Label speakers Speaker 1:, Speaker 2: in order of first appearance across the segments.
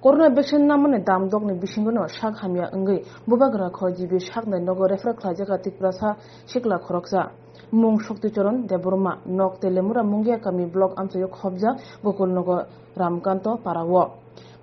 Speaker 1: Corona vaccine namane dam dogni bisingono shak hamya ngai bubagra khojibi shaknai nogo refra khlajaga tikprasa shikla khoroksa mung shokti choron deborma nok telemura mungya kami blog amsayo khobja gokul nogo ramkanto parawo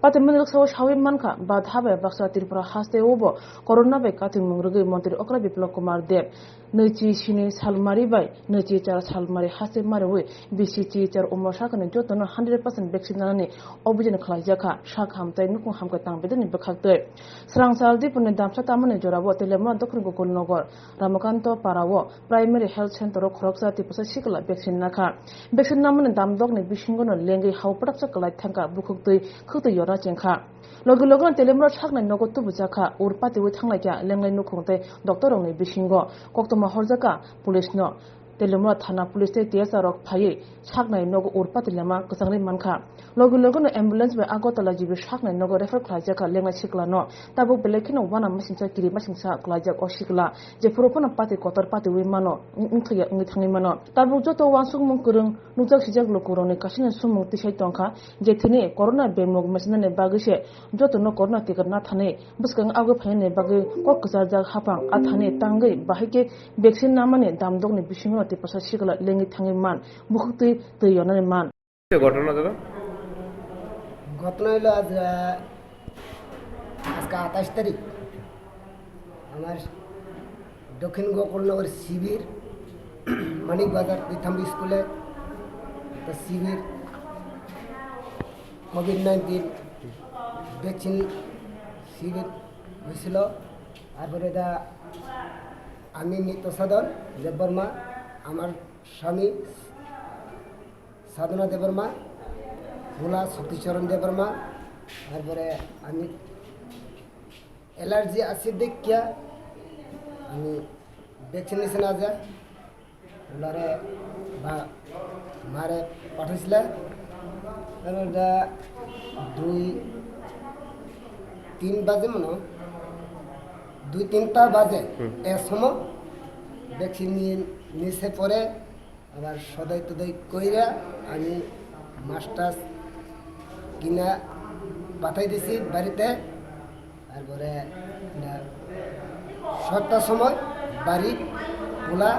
Speaker 1: Patemil sawo shawi manka badhabe baksa tirpura haste obo corona be kating mungrugui mantri okra biplok kumar dev Nechi shini salmari bai nechi char salmari haste marwe bisi chi char umma shakane jotono 100% vaccine nani obujin khlajaka shak hamtai nukung hamka tangbedeni bekhakte srang saldi pune damsa tamane jorabo telemra dokrin gokul nogor ramakanto parawo primary health center khoroksa tipasa sikla vaccine nakha vaccine namane damdokne bisingono lengai hawpraksa kalai thangka bukhuktai khutoi yora chengkha logo telemra shakna nogo tubujaka urpati wi thanglaiya lengai nukhungte doctor ongni bisingo koktoma horjaka police no telemra thana police te tsr rok phai shaknai nogo urpati lema kusangri mankha logo no ambulance be agotala jibi shaknai nogo refer khlajaka lengai sikla no tabu belekino wana masincha kiri masingsa klajak osikla je propona pati kotor pati wi mano ngthya ngi thangi mano tabu joto wansung mung kurung nujak sijak lokurone kasine sumung tisai tongkha je thini corona bemog masnane bagise joto no corona tikar na thane buskang ago phaine bagi kok kajak hapang athane tangai bahike vaccine namane damdogni bisingo te pasa sikla lengi thangi man bukhti teyonane man
Speaker 2: ঘটনা দাদা
Speaker 3: ঘটনা হলো আজকে 28 তারিখ আমার দক্ষিণ গোকুলনগর শিবির মানিক বাজার প্রীতম স্কুলে একটা শিবির কোভিড-19 ভ্যাকসিন শিবির হয়েছিল তারপরে আমি নিত্য সাধন দেববর্মা আমার স্বামী সাধনা দেববর্মা ভোলা শক্তিচরণ দেববর্মা তারপরে আমি অ্যালার্জি আছে দেখিয়া আমি ভ্যাকসিনেশন আছে ওলারে বা মারে পাঠাইছিল তারপর 2-3 বাজে মনে 2-3টা বাজে এ সময় ভ্যাকসিন নিছে পরে আবার সদাই তদাই কইরা আমি মাস্টার কিনা পাঠাই দিছি বাড়িতে তারপরে 7টার সময় বাড়ি খোলা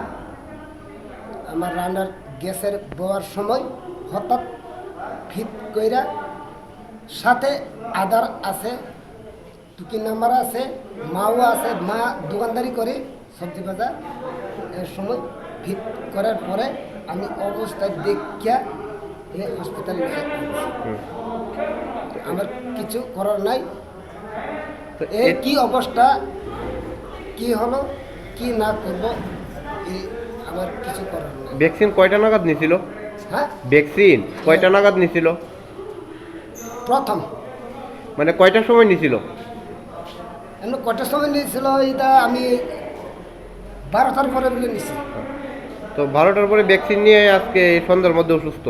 Speaker 3: আমার রান্নার গ্যাসের বোয়ার সময় হঠাৎ ফিট কইরা সাথে আদার আছে টুকি নাম্বার আছে মাও আছে মা দোকানদারি করে সবজি বাজার এর সময় ফিট করার পরে আমি অবস্থায় দেখিয়া এই হসপিটালে আমার কিছু করার নাই এই কি অবস্থা কি হলো কি না করব এই আমার কিছু করার নাই
Speaker 2: ভ্যাকসিন কয়টা নাগাদ নিছিল
Speaker 3: হ্যাঁ
Speaker 2: ভ্যাকসিন কয়টা নাগাদ নিছিল
Speaker 3: প্রথম
Speaker 2: মানে কয়টার সময় নিছিল
Speaker 3: এমন কটার সময় নিয়েছিল এটা আমি 12টার পরে বলে নিছি
Speaker 2: তো 12টার পরে ভ্যাকসিন নিয়ে আজকে সন্ধ্যার মধ্যে অসুস্থ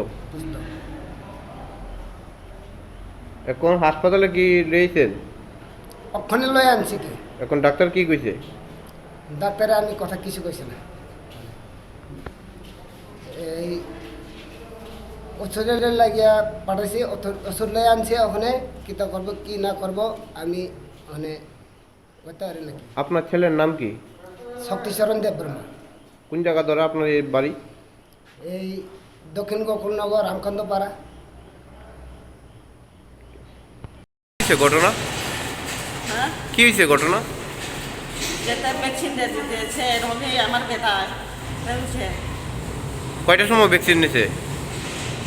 Speaker 2: এখন হাসপাতালে কি রয়েছেন
Speaker 3: ওখানে লয়ে আনছি কি
Speaker 2: এখন ডাক্তার কি কইছে
Speaker 3: ডাক্তারে আমি কথা কিছু কইছে না এই ওষুধের লাগিয়া পাঠাইছি ওষুধ লয়ে আনছি ওখানে কিতা করব কি না করব আমি ওখানে কইতে পারি নাকি
Speaker 2: আপনার ছেলের নাম কি
Speaker 3: শক্তিচরণ দেববর্মা
Speaker 2: কোন জায়গা ধরে আপনার এই বাড়ি
Speaker 3: এই দক্ষিণ গোকুলনগর রামকান্ত পাড়া
Speaker 2: কি ঘটনা
Speaker 4: হ্যাঁ
Speaker 2: কি হয়েছে ঘটনা
Speaker 4: যেটা ভ্যাকসিন দিয়েছে রবি আমার বেটা রয়েছে
Speaker 2: কয়টার সময় ভ্যাকসিন নিছে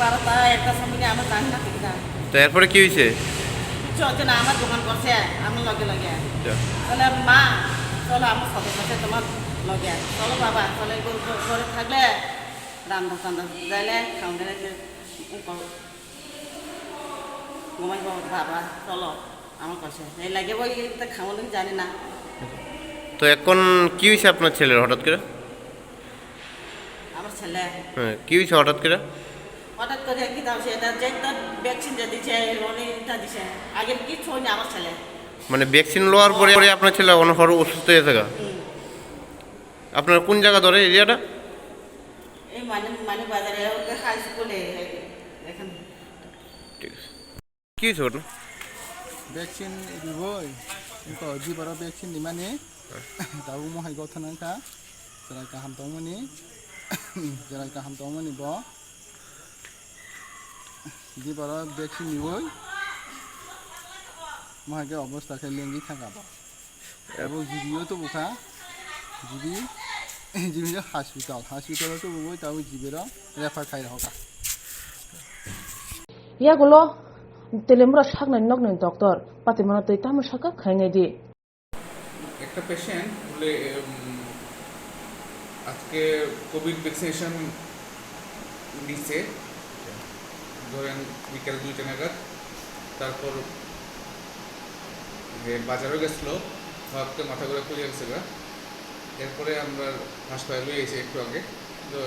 Speaker 4: 12টা 1টার সময় আমার জানি না ঠিক না
Speaker 2: তো এরপরে কি হয়েছে
Speaker 4: কিছু হচ্ছে না আমার দোকান করছে আমি লগে লগে বলে মা চলো আমার সদর কাছে তোমার লগে চলো বাবা চলে ঘরে থাকলে রান্না টান্না যাইলে খাওয়া ঘুমাইব বাবা চলো আমার কাছে এই লাগে বই খাওয়ানো জানি না
Speaker 2: তো এখন কি হয়েছে আপনার ছেলের হঠাৎ করে
Speaker 4: আমার ছেলে
Speaker 2: হ্যাঁ কি হয়েছে হঠাৎ করে
Speaker 4: হঠাৎ করে কি দাও এটা যে তার ভ্যাকসিন যে দিছে এটা দিছে আগে কিছু হয়নি আমার ছেলে
Speaker 2: মানে ভ্যাকসিন লওয়ার পরে আপনার ছেলে অনহর অসুস্থ হয়ে থাকা আপনার কোন জায়গা ধরে এরিয়াটা
Speaker 4: এই মানে বাজারে হাই স্কুলে এখানে
Speaker 2: ঠিক আছে কি হয়েছে ওটা
Speaker 5: Vaccine diboy. Ko jibara vaccine di mani. Tahu mo hai gothana ka. Jarai ka ham tongmani. Jarai ka ham tongmani bo. Jibara vaccine diboy. Mo hai ke obostha ke lengi thaka bo. Ebo jibiyo to buka. Jibi jibi hospital to buboy tahu jibera refer khai hoka.
Speaker 1: ইয়াগুলো Teliamura শাকনাই নগ্ন doctor পাতিমানা তৈ তামা শাকা খাইনাই দি
Speaker 6: একটা patient বলে আজকে Covid vaccination নিচ্ছে ধরেন বিকেল 2টা নাগাদ তারপর বাজারে গেছিল ভাবতে মাথা ঘুরে খুলে গেছে এরপরে আমরা হাসপাতালে এসে একটু আগে তো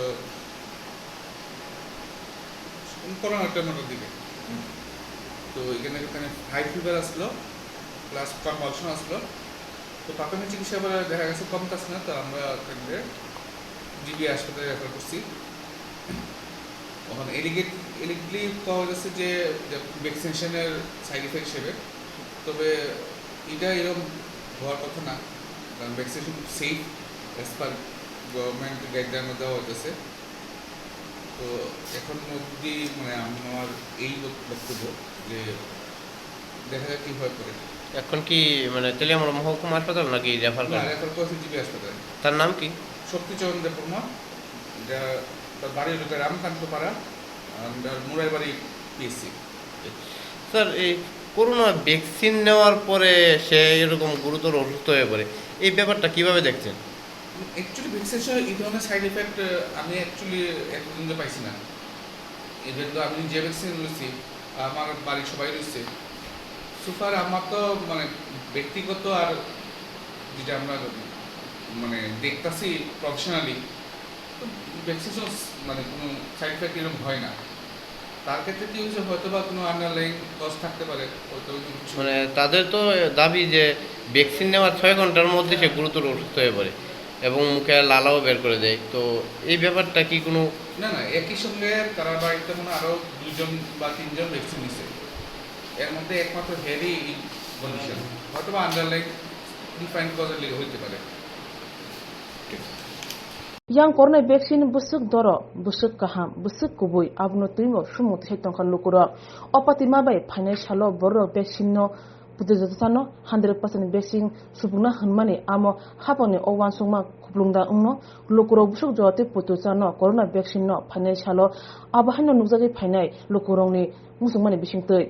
Speaker 6: করোনার টাইমের দিকে তো এখানে হাই ফিভার আসলো প্লাস কনভালশন আসলো তো প্রাথমিক চিকিৎসা বলে দেখা গেছে কমতেছে না তো আমরা জিবি হাসপাতালে রেফার করছি ওখানে এলিগেটলি পাওয়া যাচ্ছে যে ভ্যাকসিনেশনের সাইড ইফেক্ট হিসেবে তবে এটা এরকম হওয়ার কথা না কারণ ভ্যাকসিনেশন খুব safe as per government guideline দেওয়া হতেছে তো এখন অবধি মানে আমার এই বক্তব্য যে দেখা যাক কীভাবে করে
Speaker 2: এখন কি মানে তেলিয়ামুড়া মহকুমা হাসপাতাল নাকি রেফার
Speaker 6: রেফার করেছে জিবি হাসপাতাল
Speaker 2: তার নাম কি
Speaker 6: শক্তিচরণ দেববর্মা যা তার বাড়ি হলো রামকান্তপাড়া মুরাই বাড়ি পিএসসি
Speaker 2: স্যার এই করোনা ভ্যাকসিন নেওয়ার পরে সে এরকম গুরুতর অসুস্থ হয়ে পড়ে এই ব্যাপারটা কিভাবে দেখছেন
Speaker 6: অ্যাকচুয়ালি ভ্যাকসিনেশন এই ধরনের সাইড এফেক্ট আমি অ্যাকচুয়ালি এতদিন পাইছি না ইভেন তো আমি যে ভ্যাকসিন রয়েছি আমার বাড়ির সবাই রয়েছে সুপার আমার তো মানে ব্যক্তিগত আর যেটা আমরা মানে দেখতেছি প্রফেশনালি তো ভ্যাকসিনেশন মানে কোনো সাইড এফেক্ট এরকম হয় না তার ক্ষেত্রে কি হয়েছে হয়তো বা কোনো আন্ডারলাইন কজ থাকতে পারে হয়তো
Speaker 2: মানে তাদের তো দাবি যে ভ্যাকসিন নেওয়ার 6 ঘন্টার মধ্যে সে গুরুতর অসুস্থ হয়ে পড়ে এবং মুখে লালাও বের করে দেয় তো এই ব্যাপারটা কি কোনো
Speaker 6: না একই সঙ্গে তারা বাড়িতে মনে আরও 2জন বা 3জন ভ্যাকসিন নিচ্ছে এর মধ্যে একমাত্র হেভি কন্ডিশন হয়তো বা আন্ডারলাইন ডিফাইন কজের লেগে হইতে পারে
Speaker 1: yang kornai vaccine busuk doro busuk kaham busuk kubui abno tuimo sumut hetong khan lukuro opatima bai phainai salo boro vaccine no pudejatano 100% vaccine subuna hanmani amo haponi owan sungma kuplungda ungno lukuro busuk jote putuchano corona vaccine no phainai salo abahano nukjagi phainai lukurongni musungmani bisingtei